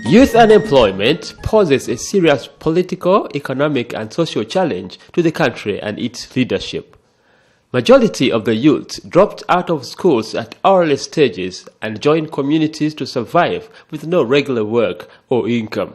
Youth unemployment poses a serious political, economic and social challenge to the country and its leadership. Majority of the youth dropped out of schools at early stages and joined communities to survive with no regular work or income.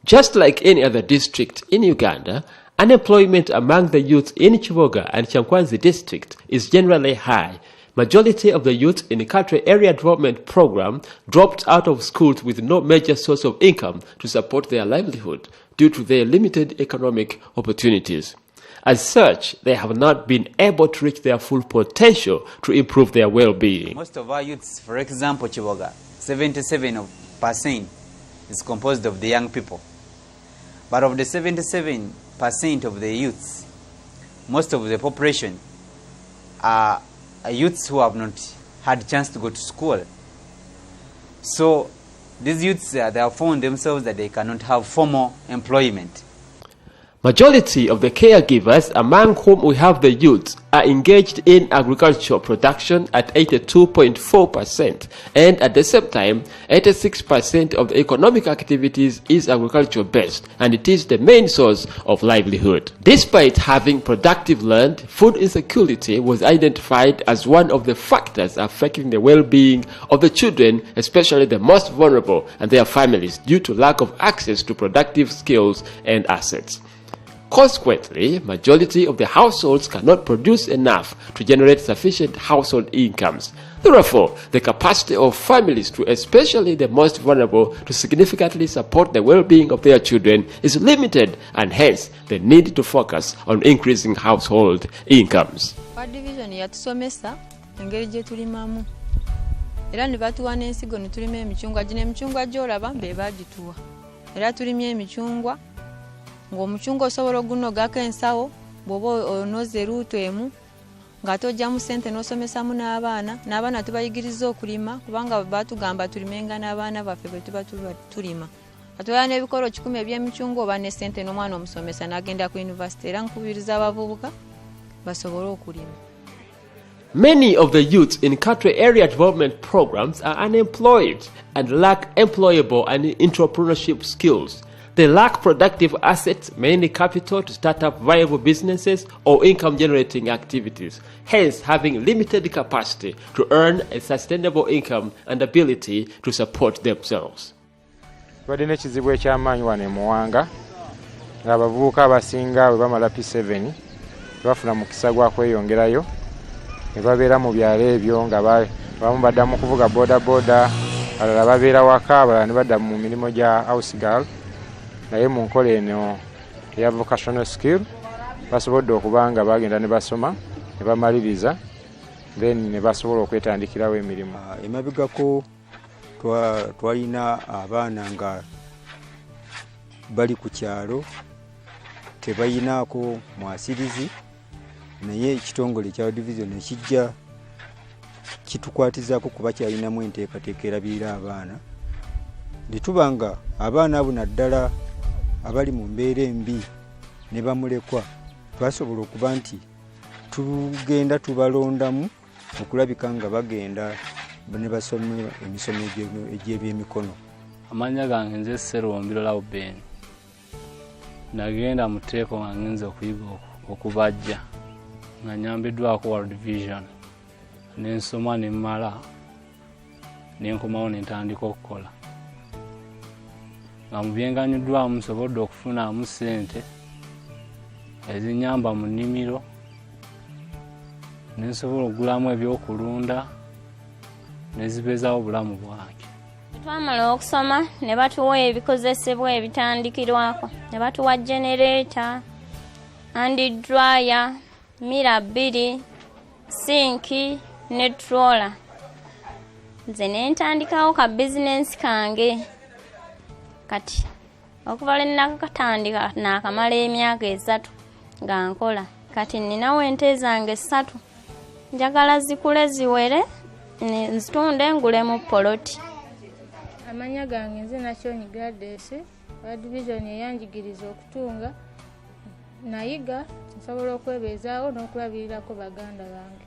Just like any other district in Uganda, unemployment among the youth in Kiboga and Kyankwanzi district is generally high. Majority of the youth in the country area development program dropped out of schools with no major source of income to support their livelihood due to their limited economic opportunities. As such, they have not been able to reach their full potential to improve their well-being. Most of our youths, for example, Kiboga, 77% is composed of the young people. But of the 77% of the youths, most of the population are youths who have not had a chance to go to school. So these youths, they have found themselves that they cannot have formal employment. Majority of the caregivers among whom we have the youths are engaged in agricultural production at 82.4%, and at the same time 86% of the economic activities is agricultural based, and it is the main source of livelihood. Despite having productive land, food insecurity was identified as one of the factors affecting the well-being of the children, especially the most vulnerable and their families, due to lack of access to productive skills and assets. Consequently, majority of the households cannot produce enough to generate sufficient household incomes. Therefore, the capacity of families, to especially the most vulnerable, to significantly support the well-being of their children is limited, and hence the need to focus on increasing household incomes. Vision yatusomesa engeri gye tulimamu era ne batuwa n'ensigo ne tulima emicungwa. Gino emicungwa gy'olaba be baagituwa era tulimye emicungwa. Ng'omucungwa osobola ogunogako ensawo bw'oba onoze ruuto emu ng'ate ojjamu ssente n'osomesamu n'abaana tubayigiriza okulima kubanga baatugamba tulimenga n'abaana baffe bwe tuba tulima. Atwala n'ebikolo 10 eby'emicungwa oba ne ssente n'omwana omusomesa n'agenda ku yunivasite, era nkubiriza abavubuka basobole okulima. Many of the youths in country area development programs are unemployed and lack employable and entrepreneurship skills. They lack productive assets, mainly capital, to start up viable businesses or income-generating activities, hence having limited capacity to earn a sustainable income and ability to support themselves. Badde n'ekizibu eky'amaanyi wano e Muwanga ng'abavubuka abasinga bwe bamala P7 tebafuna mukisa gwa kweyongerayo, ne babeera mu byalo ebyo nga bamu badda mu kuvuga boda, abalala babeera waka, abalala ne badda mu mirimu gya house girl. Naye mu nkola eno eya vocational skill basobodde okuba nga bagenda ne basoma ne bamaliriza, then ne basobola okwetandikirawo emirimu. Emabegako twalina abaana nga bali ku kyalo tebayinaako mwasirizi, naye ekitongole kya Division ekijja kitukwatizaako kuba kyalinamu enteekateeka erabirira abaana. Litubanga abaana abo naddala abali mu mbeera embi ne bamulekwa, twasobola okuba nti tugenda tubalondamu okulabika nga bagenda ne basoma emisomo egy'ebyemikono. Amanya gange nze Serombiro Lauben. Nagenda mu teeko nga ngenze okuyiga okubajja nga nyambiddwako World Vision, n'ensoma ne mmala ne nkomawo ne ntandika okukola. Nga mu byenganyiddwamu nsobodde okufunamu ssente ezinyamba mu nnimiro, ne nsobola okugulamu ebyokulunda ne zibezawo obulamu bwange. Twamala okusoma ne batuwa ebikozesebwa ebitandikirwako, ne batuwa generator, hand dryer, mira 2, sinki ne troller. Nze ne ntandikawo ka business kange. Kati okuva lwe nakatandika nakamala emyaka 3 nga nkola. Kati ninawo ente zange 3. Njagala zikule ziwere nzitunde ngulemu poloti. Amanya gange nze Nakyonyi Gladys, Division eyanjigiriza okutunga, nayiga nsobola okwebeezaawo n'okulabirirako baganda bange.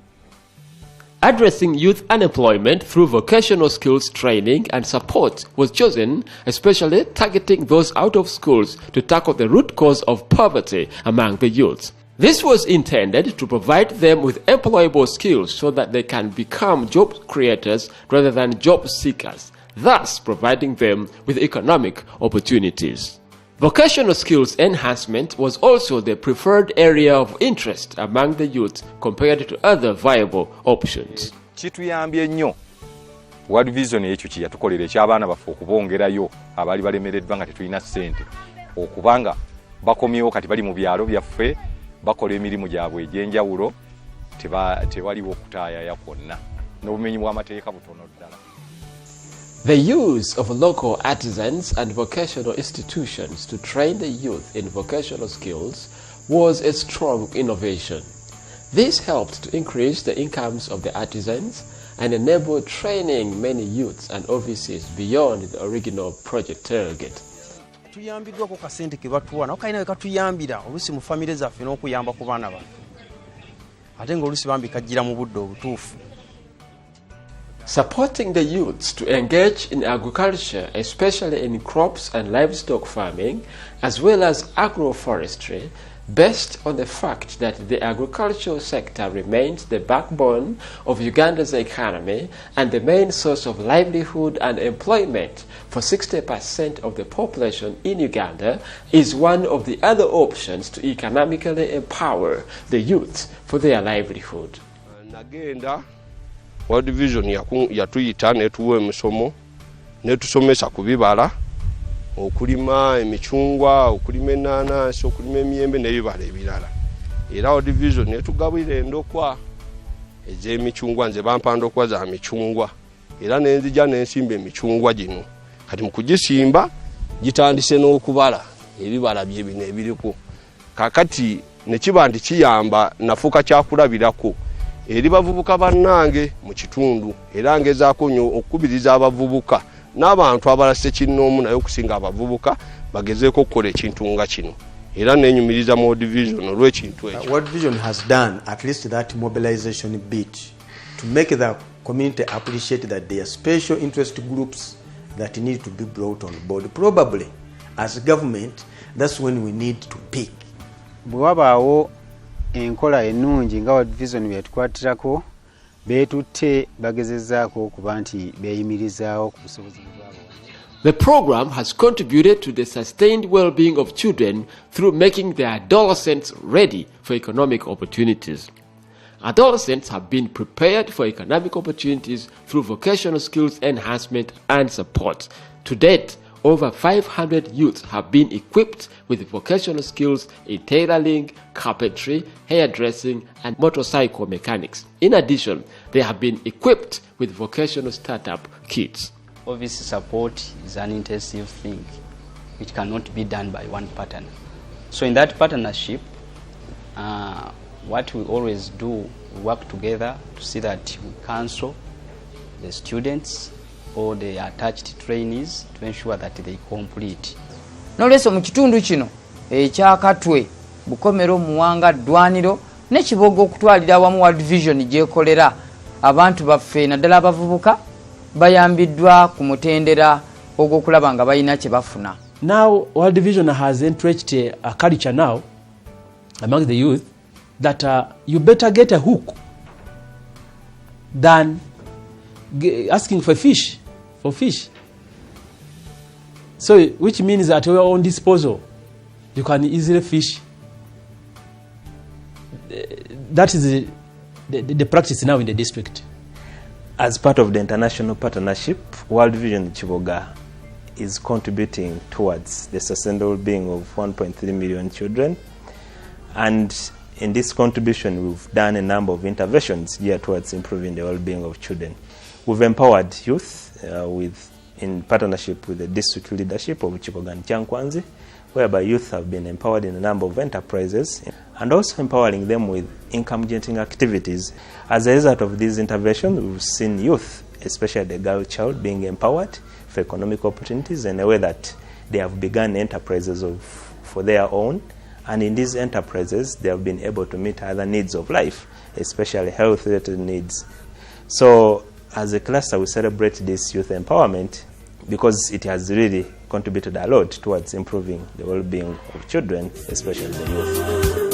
Addressing youth unemployment through vocational skills training and support was chosen, especially targeting those out of schools to tackle the root cause of poverty among the youth. This was intended to provide them with employable skills so that they can become job creators rather than job seekers, thus providing them with economic opportunities. Vocational skills enhancement was also the preferred area of interest among the youth compared to other viable options. Kituyambye nnyo World Vision ekyo kye yatukolera eky'abaana baffe okubongerayo abaali balemereddwa nga tetulina ssente okubanga bakomyewo kati bali mu byalo byaffe bakola emirimu gyabwe egy'enjawulo tewaliwo okutaayaya kwonna n'obumenyi bw'amateeka butono ddala. The use of local artisans and vocational institutions to train the youth in vocational skills was a strong innovation. This helped to increase the incomes of the artisans and enable training many youths and overseas beyond the original project target. Tuyambiddwa ko kasente ke batuwa nawo kalina katuyambira olusi mu family zaffe n'okuyamba ku baana baffe ate ng'olusi bambi kajjira mu budde obutuufu. Supporting the youths to engage in agriculture, especially in crops and livestock farming, as well as agroforestry, based on the fact that the agricultural sector remains the backbone of Uganda's economy and the main source of livelihood and employment for 60% of the population in Uganda, is one of the other options to economically empower the youth for their livelihood. World Vision yatuyita netuwa emisomo netusomesa ku bibala okulima emicungwa okulima ennaanansi okulima emiyembe n'ebibala ebirala era World Vision netugabira endokwa ez'emicungwa nze bampa ndokwa za micungwa era nenzija nensimba emicungwa gino kati mu kugisimba gitandise n'okubala ebibala bye bino ebiriko kakati ne kiba nti kiyamba nafuka kyakulabirako eri bavubuka bannange mu kitundu era ngezaako nnyo okukubiriza abavubuka n'abantu abalase kinnoomu naye okusinga abavubuka bagezeeko okukola ekintu nga kino era nenyumiriza mu World Vision olw'ekintu ekyo. World Vision has done at least that mobilization bit to make the community appreciate that there are special interest groups that need to be brought on board. Probably as a government that's when we need to pick. Bwe wabaawo enkola ennungi nga World Vision byatukwattirako beetutte bagezezzaako okuba nti beeyimirizaawo ku busobozi bwabo. The program has contributed to the sustained well-being of children through making their adolescents ready for economic opportunities. Adolescents have been prepared for economic opportunities through vocational skills enhancement and support. To date, over 500 youths have been equipped with vocational skills in tailoring, carpentry, hairdressing, and motorcycle mechanics. In addition, they have been equipped with vocational startup kits. Obviously, support is an intensive thing which cannot be done by one partner. So in that partnership, what we always do, we work together to see that we counsel the students or the attached trainees to ensure that they complete. N'olweso mu kitundu kino ekyakatwe Bukomero Muwanga Ddwaniro ne Kiboga okutwalira awamu World Vision gyekolera abantu baffe naddala abavubuka bayambiddwa ku mutendera ogw'okulaba nga balina kye bafuna. Now World Vision has entrenched a culture now among the youth that you better get a hook than asking for fish. So which means at your own disposal you can easily fish. That is the practice now in the district. As part of the international partnership, World Vision Kiboga is contributing towards the sustainable well-being of 1.3 million children, and in this contribution we've done a number of interventions geared towards improving the well-being of children. We've empowered youth in partnership with the district leadership of Kiboga and Kyankwanzi, whereby youth have been empowered in a number of enterprises and also empowering them with income-generating activities. As a result of these interventions, we've seen youth, especially the girl child, being empowered for economic opportunities in a way that they have begun enterprises for their own, and in these enterprises they have been able to meet other needs of life, especially health-related needs. So as a cluster, we celebrate this youth empowerment because it has really contributed a lot towards improving the well-being of children, especially the youth.